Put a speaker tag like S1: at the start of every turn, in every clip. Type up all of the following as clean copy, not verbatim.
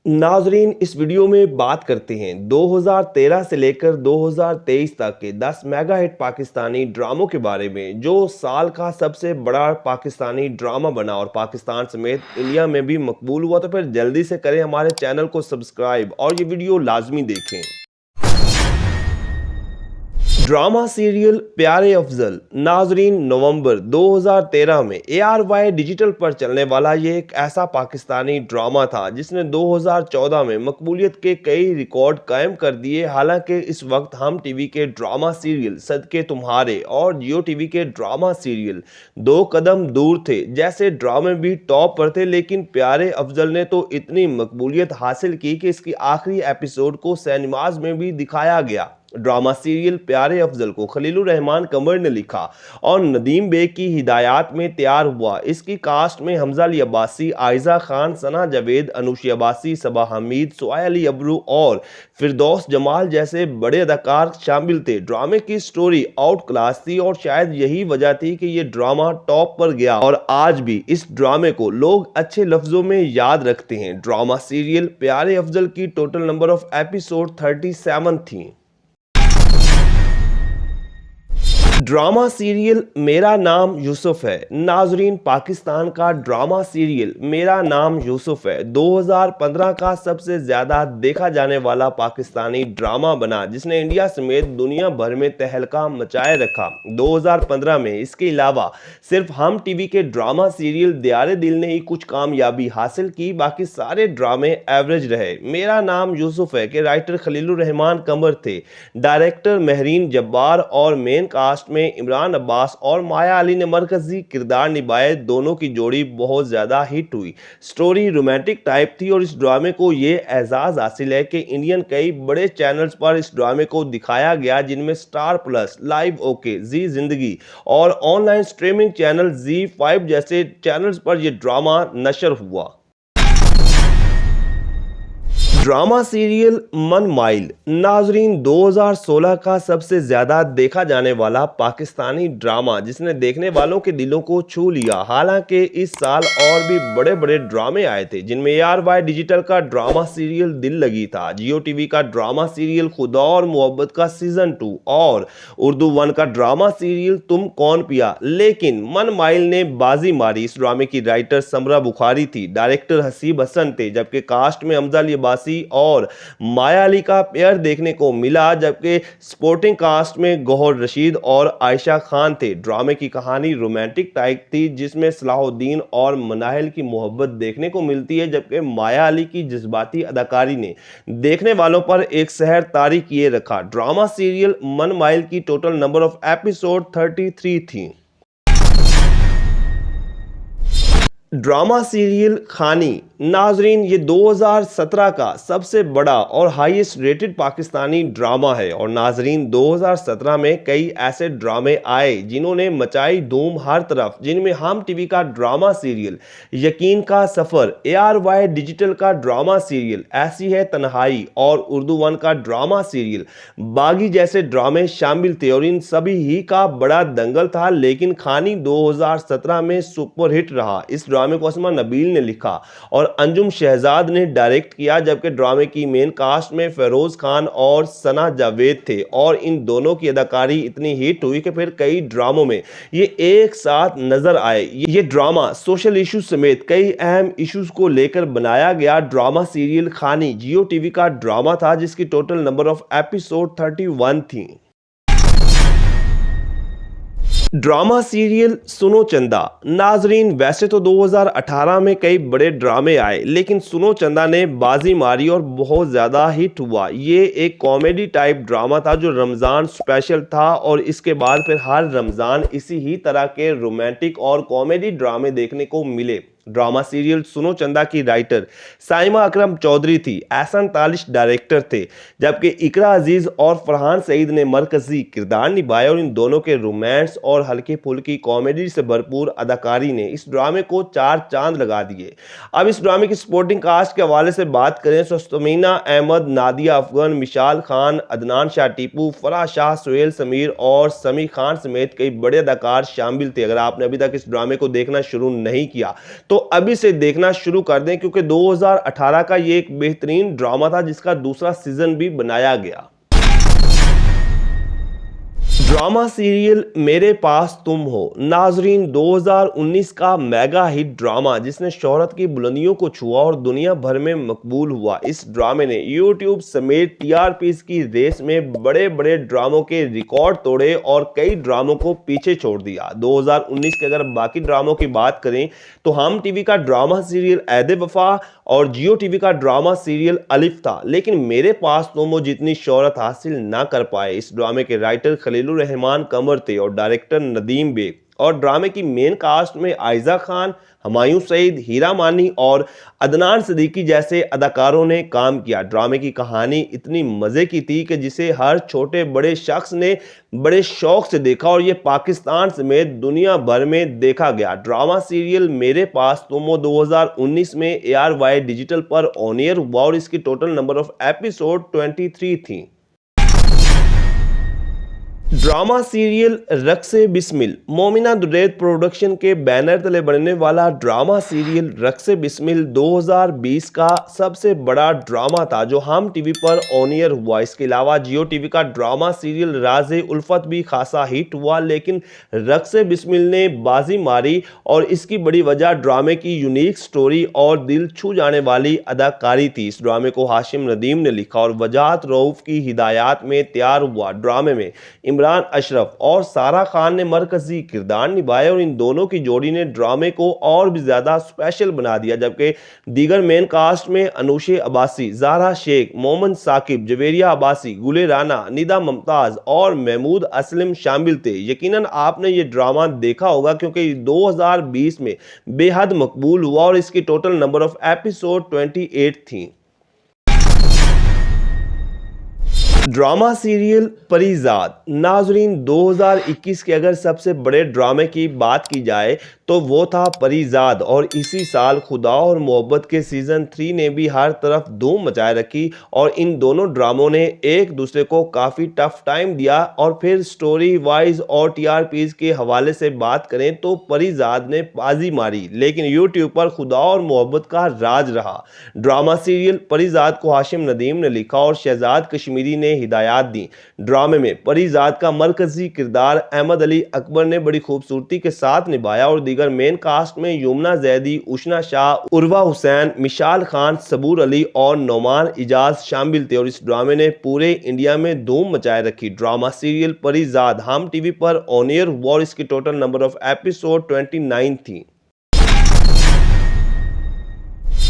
S1: नाजरीन, इस वीडियो में बात करते हैं 2013 से लेकर 2023 तक के 10 मेगा हिट पाकिस्तानी ड्रामों के बारे में, जो साल का सबसे बड़ा पाकिस्तानी ड्रामा बना और पाकिस्तान समेत इंडिया में भी मकबूल हुआ। तो फिर जल्दी से करें हमारे चैनल को सब्सक्राइब और ये वीडियो लाजमी देखें। ड्रामा सीरियल प्यारे अफजल। नाजरीन, नवंबर 2013 में ARY डिजिटल पर चलने वाला ये एक ऐसा पाकिस्तानी ड्रामा था जिसने 2014 में मकबूलियत के कई रिकॉर्ड कायम कर दिए। हालांकि इस वक्त हम टीवी के ड्रामा सीरियल सदके तुम्हारे और जियो टीवी के ड्रामा सीरियल दो कदम दूर थे जैसे ड्रामे भी टॉप पर थे, लेकिन प्यारे अफजल ने तो इतनी मकबूलियत हासिल की कि इसकी आखिरी एपिसोड को सिनेमाज में भी दिखाया गया। ड्रामा सीरियल प्यारे अफजल को खलीलुर रहमान कमर ने लिखा और नदीम बेग की हिदायत में तैयार हुआ। इसकी कास्ट में हमजा अली अब्बासी, आयजा खान, सना जावेद, अनुशी अब्बासी, सबा हमीद, सुआय अली अबरू और फिरदौस जमाल जैसे बड़े अदाकार शामिल थे। ड्रामे की स्टोरी आउट क्लास थी और शायद यही वजह थी कि ये ड्रामा टॉप पर गया और आज भी इस ड्रामे को लोग अच्छे लफ्जों में याद रखते हैं। ड्रामा सीरियल प्यारे अफजल की टोटल नंबर ऑफ एपिसोड 37 थी। ड्रामा सीरियल मेरा नाम यूसुफ है। नाजरीन, पाकिस्तान का ड्रामा सीरियल मेरा नाम यूसुफ है 2015 का सबसे ज्यादा देखा जाने वाला पाकिस्तानी ड्रामा बना, जिसने इंडिया समेत दुनिया भर में तहलका मचाए रखा। 2015 में इसके अलावा सिर्फ हम टीवी के ड्रामा सीरियल दियारे दिल ने ही कुछ कामयाबी हासिल की, बाकी सारे ड्रामे एवरेज रहे। मेरा नाम यूसुफ है के राइटर खलीलुर रहमान कमर थे, डायरेक्टर महरीन जब्बार और मेन कास्ट में इमरान अब्बास और माया अली ने मरकजी किरदार निभाए। दोनों की जोड़ी बहुत ज्यादा हिट हुई। स्टोरी रोमांटिक टाइप थी और इस ड्रामे को ये एजाज हासिल है कि इंडियन कई बड़े चैनल्स पर इस ड्रामे को दिखाया गया, जिनमें स्टार प्लस, लाइव ओके, जी जिंदगी और ऑनलाइन स्ट्रीमिंग चैनल ZEE5 जैसे चैनल्स पर यह ड्रामा नशर हुआ। ड्रामा सीरियल मन माइल। नाजरीन, 2016 का सबसे ज्यादा देखा जाने वाला पाकिस्तानी ड्रामा जिसने देखने वालों के दिलों को छू लिया। हालांकि इस साल और भी बड़े बड़े ड्रामे आए थे, जिनमें ARY डिजिटल का ड्रामा सीरियल दिल लगी था, जियो टीवी का ड्रामा सीरियल खुदा और मोहब्बत का सीजन 2 और उर्दू 1 का ड्रामा सीरियल तुम कौन पिया। लेकिन मन माइल ने बाजी मारी। इस ड्रामे की राइटर समरा बुखारी थी, डायरेक्टर हसीब हसन थे, जबकि कास्ट में हमजा अली अब्बासी और माया अली का पेयर देखने को मिला, जबकि सपोर्टिंग कास्ट में गौहर रशीद और आयशा खान थे। ड्रामे की कहानी रोमांटिक टाइप थी, जिसमें सलाहुद्दीन और मनाहिल की मोहब्बत देखने को मिलती है, जबकि माया अली की जज्बाती अदाकारी ने देखने वालों पर एक सहर तारी किए रखा। ड्रामा सीरियल मन माइल की टोटल नंबर ऑफ एपिसोड 33 थी। ड्रामा सीरियल खानी। नाजरीन, ये 2017 का सबसे बड़ा और हाईएस्ट रेटेड पाकिस्तानी ड्रामा है और नाजरीन 2017 में कई ऐसे ड्रामे आए जिन्होंने मचाई धूम हर तरफ, जिनमें हम टीवी का ड्रामा सीरियल यकीन का सफर, ARY डिजिटल का ड्रामा सीरियल ऐसी है तन्हाई और उर्दू 1 का ड्रामा सीरियल बागी जैसे ड्रामे शामिल थे और इन सभी ही का बड़ा दंगल था। लेकिन खानी 2017 में सुपरहिट रहा। इस ड्रामे को असमा नबील ने लिखा और अंजुम शहजाद ने डायरेक्ट किया, जबकि ड्रामे की मेन कास्ट में फेरोज खान और सना जावेद थे और इन दोनों की अदाकारी इतनी हिट हुई कि फिर कई ड्रामों में ये एक साथ नजर आए। ये ड्रामा सोशल इश्यूज समेत कई अहम इश्यूज को लेकर बनाया गया। ड्रामा सीरियल खानी जियो टीवी का ड्रामा था, जिसकी टोटल नंबर ऑफ एपिसोड 31 थी। ड्रामा सीरियल सुनो चंदा। नाजरीन, वैसे तो 2018 में कई बड़े ड्रामे आए, लेकिन सुनो चंदा ने बाजी मारी और बहुत ज़्यादा हिट हुआ। ये एक कॉमेडी टाइप ड्रामा था जो रमज़ान स्पेशल था और इसके बाद फिर हर रमज़ान इसी ही तरह के रोमांटिक और कॉमेडी ड्रामे देखने को मिले। ड्रामा सीरियल सुनो चंदा की राइटर साइमा अकरम चौधरी थी, एहसन तालिश डायरेक्टर थे, जबकि इकरा अजीज और फरहान सईद ने मरकजी किरदार निभाए और इन दोनों के रोमांस और हल्की फुल्की कॉमेडी से भरपूर अदाकारी ने इस ड्रामे को 4 चांद लगा दिए। अब इस ड्रामे की सपोर्टिंग कास्ट के हवाले से बात करें तो तमीना अहमद, नादिया अफगन, मिशाल खान, अदनान शाह टीपू, फराह शाह, सुहेल समीर और समी खान समेत कई बड़े अदाकार शामिल थे। अगर आपने अभी तक इस ड्रामे को देखना शुरू नहीं किया तो تو ابھی سے دیکھنا شروع کر دیں کیونکہ 2018 کا یہ ایک بہترین ڈرامہ تھا جس کا دوسرا سیزن بھی بنایا گیا۔ ڈرامہ سیریل میرے پاس تم ہو ناظرین 2019 کا میگا ہٹ ڈرامہ جس نے شہرت کی بلندیوں کو چھوا اور دنیا بھر میں مقبول ہوا۔ اس ڈرامے نے یوٹیوب سمیت ٹی آر پیز کی ریس میں بڑے بڑے ڈراموں کے ریکارڈ توڑے اور کئی ڈراموں کو پیچھے چھوڑ دیا۔ 2019 کے اگر باقی ڈراموں کی بات کریں تو ہم ٹی وی کا ڈرامہ سیریل عہد وفا اور جیو ٹی وی کا ڈرامہ سیریل الف تھا، لیکن میرے پاس تم ہو جتنی شہرت حاصل نہ کر پائے۔ اس ڈرامے کے رائٹر خلیل الرحمان قمر تھے اور ڈائریکٹر ندیم بیگ، اور ڈرامے کی مین کاسٹ میں عائزہ خان، ہمایوں سعید، ہیرا مانی اور عدنان صدیقی جیسے اداکاروں نے کام کیا۔ ڈرامے کی کہانی اتنی مزے کی تھی کہ جسے ہر چھوٹے بڑے شخص نے بڑے شوق سے دیکھا اور یہ پاکستان سمیت دنیا بھر میں دیکھا گیا۔ ڈرامہ سیریل میرے پاس تم ہو 2019 میں ARY ڈیجیٹل پر آن ایئر ہوا اور اس کی ٹوٹل نمبر آف ایپیسوڈ 23 تھیں۔ ڈرامہ سیریل رقص بسمل مومنہ درید پروڈکشن کے بینر تلے بننے والا ڈرامہ سیریل رقص بسمل 2020 کا سب سے بڑا ڈرامہ تھا جو ہم ٹی وی پر آن ایئر ہوا۔ اس کے علاوہ جیو ٹی وی کا ڈرامہ سیریل راز الفت بھی خاصا ہٹ ہوا، لیکن رقص بسمل نے بازی ماری اور اس کی بڑی وجہ ڈرامے کی یونیک سٹوری اور دل چھو جانے والی اداکاری تھی۔ اس ڈرامے کو ہاشم ندیم نے لکھا اور وجاہت رؤف کی ہدایات میں تیار ہوا۔ ڈرامے میں عمران اشرف اور سارہ خان نے مرکزی کردار نبھائے اور ان دونوں کی جوڑی نے ڈرامے کو اور بھی زیادہ سپیشل بنا دیا، جبکہ دیگر مین کاسٹ میں انوش عباسی، زہرا شیخ، مومن ثاقب، جویریہ عباسی، گل رانا، ندا ممتاز اور محمود اسلم شامل تھے۔ یقیناً آپ نے یہ ڈرامہ دیکھا ہوگا کیونکہ 2020 میں بے حد مقبول ہوا اور اس کی ٹوٹل نمبر آف ایپیسوڈ 28 تھیں۔ ڈرامہ سیریل پری زاد ناظرین 2021 کے اگر سب سے بڑے ڈرامے کی بات کی جائے تو وہ تھا پری زاد، اور اسی سال خدا اور محبت کے سیزن 3 نے بھی ہر طرف دھوم مچائے رکھی اور ان دونوں ڈراموں نے ایک دوسرے کو کافی ٹف ٹائم دیا۔ اور پھر سٹوری وائز اور ٹی آر پیز کے حوالے سے بات کریں تو پری زاد نے بازی ماری، لیکن یوٹیوب پر خدا اور محبت کا راج رہا۔ ڈرامہ سیریل پری زاد کو ہاشم ندیم نے لکھا اور شہزاد کشمیری نے ہدایات دی۔ ڈرامے میں پری زاد کا مرکزی کردار احمد علی اکبر نے بڑی خوبصورتی کے ساتھ نبھایا اور دیگر مین کاسٹ میں یمنا زیدی، اشنا شاہ، عروہ حسین، مشال خان، صبور علی اور نعمان اجاز شامل تھے، اور اس ڈرامے نے پورے انڈیا میں دھوم مچائے رکھی۔ ڈرامہ سیریل پری زاد ہم ٹی وی پر آن ایئر ہوا اور اس کی ٹوٹل نمبر آف ایپیسوڈ 29 تھی۔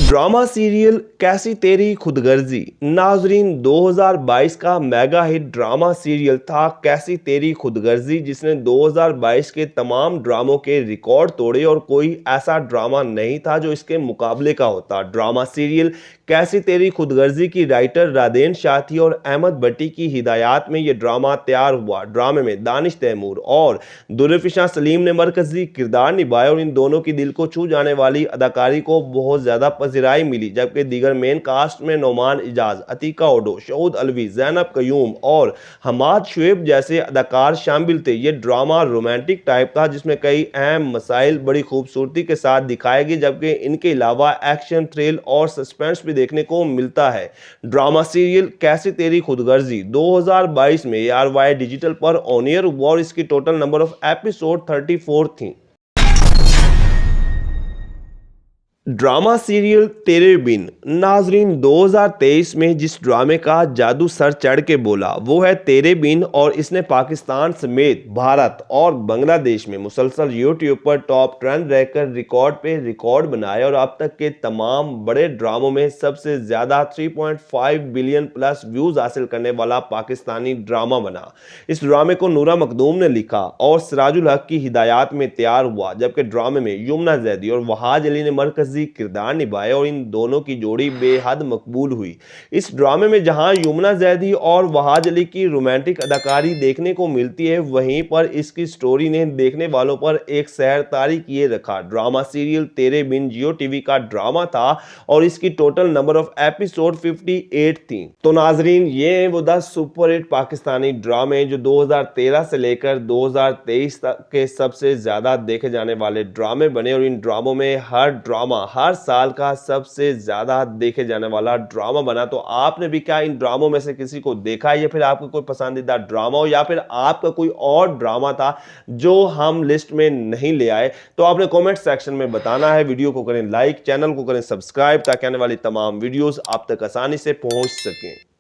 S1: ڈرامہ سیریل کیسی تیری خود غرضی ناظرین 2022 کا میگا ہٹ ڈرامہ سیریل تھا کیسی تیری خود غرضی، جس نے 2022 کے تمام ڈراموں کے ریکارڈ توڑے اور کوئی ایسا ڈرامہ نہیں تھا جو اس کے مقابلے کا ہوتا۔ ڈرامہ سیریل کیسی تیری خود غرضی کی رائٹر رادین شاہ تھی اور احمد بھٹی کی ہدایات میں یہ ڈرامہ تیار ہوا۔ ڈرامے میں دانش تیمور اور درفشاں سلیم نے مرکزی کردار نبھائے اور ان دونوں کی دل کو چھو جانے والی اداکاری کو بہت زیادہ پذیرائی ملی، جبکہ دیگر مین کاسٹ میں نعمان اجاز، عتیقہ اوڈو، شعود علوی، زینب قیوم اور حماد شعیب جیسے اداکار شامل تھے۔ یہ ڈرامہ رومانٹک ٹائپ تھا جس میں کئی اہم مسائل بڑی خوبصورتی کے ساتھ دکھائے گئے، جبکہ ان کے علاوہ ایکشن، تھرل اور سسپینس بھی دیکھنے کو ملتا ہے۔ ڈرامہ سیریل کیسی تیری خود غرضی 2022 میں ARY ڈیجیٹل پر آن ایئر ہوا اور اس کی ٹوٹل نمبر آف ایپیسوڈ 34 تھیں۔ ڈرامہ سیریل تیرے بن ناظرین 2023 میں جس ڈرامے کا جادو سر چڑھ کے بولا وہ ہے تیرے بن، اور اس نے پاکستان سمیت بھارت اور بنگلہ دیش میں مسلسل یوٹیوب پر ٹاپ ٹرینڈ رہ کر ریکارڈ پہ ریکارڈ بنائے اور اب تک کے تمام بڑے ڈراموں میں سب سے زیادہ 3.5 بلین پلس ویوز حاصل کرنے والا پاکستانی ڈرامہ بنا۔ اس ڈرامے کو نورہ مخدوم نے لکھا اور سراج الحق کی ہدایات میں تیار ہوا، جبکہ ڈرامے میں یمنا زیدی اور وحاج علی نے مرکزی मर्जी किरदार निभाए और इन दोनों की जोड़ी बेहद मकबूल हुई। इस ड्रामे में जहां यमुना जैदी और वहाज अली की रोमांटिक अदाकारी देखने को मिलती है, वहीं पर इसकी स्टोरी ने देखने वालों पर एक सहर तारी किए रखा। ड्रामा सीरियल तेरे बिन जियो टीवी का ड्रामा था और इसकी टोटल नंबर ऑफ एपिसोड 58 थी। तो नाजरीन, ये हैं वो 10 सुपरहिट पाकिस्तानी ड्रामे जो 2013 से लेकर 2023 तक के सबसे ज्यादा देखे जाने वाले ड्रामे बने, और इन ड्रामों में हर ड्रामा हर साल का सबसे ज्यादा देखे जाने वाला ड्रामा बना। तो आपने भी क्या इन ड्रामों में से किसी को देखा है, या फिर आपका कोई पसंदीदा ड्रामा हो, या फिर आपका कोई और ड्रामा था जो हम लिस्ट में नहीं ले आए? तो आपने कमेंट सेक्शन में बताना है। वीडियो को करें लाइक, चैनल को करें सब्सक्राइब, ताकि आने वाली तमाम वीडियोस आप तक आसानी से पहुंच सकें।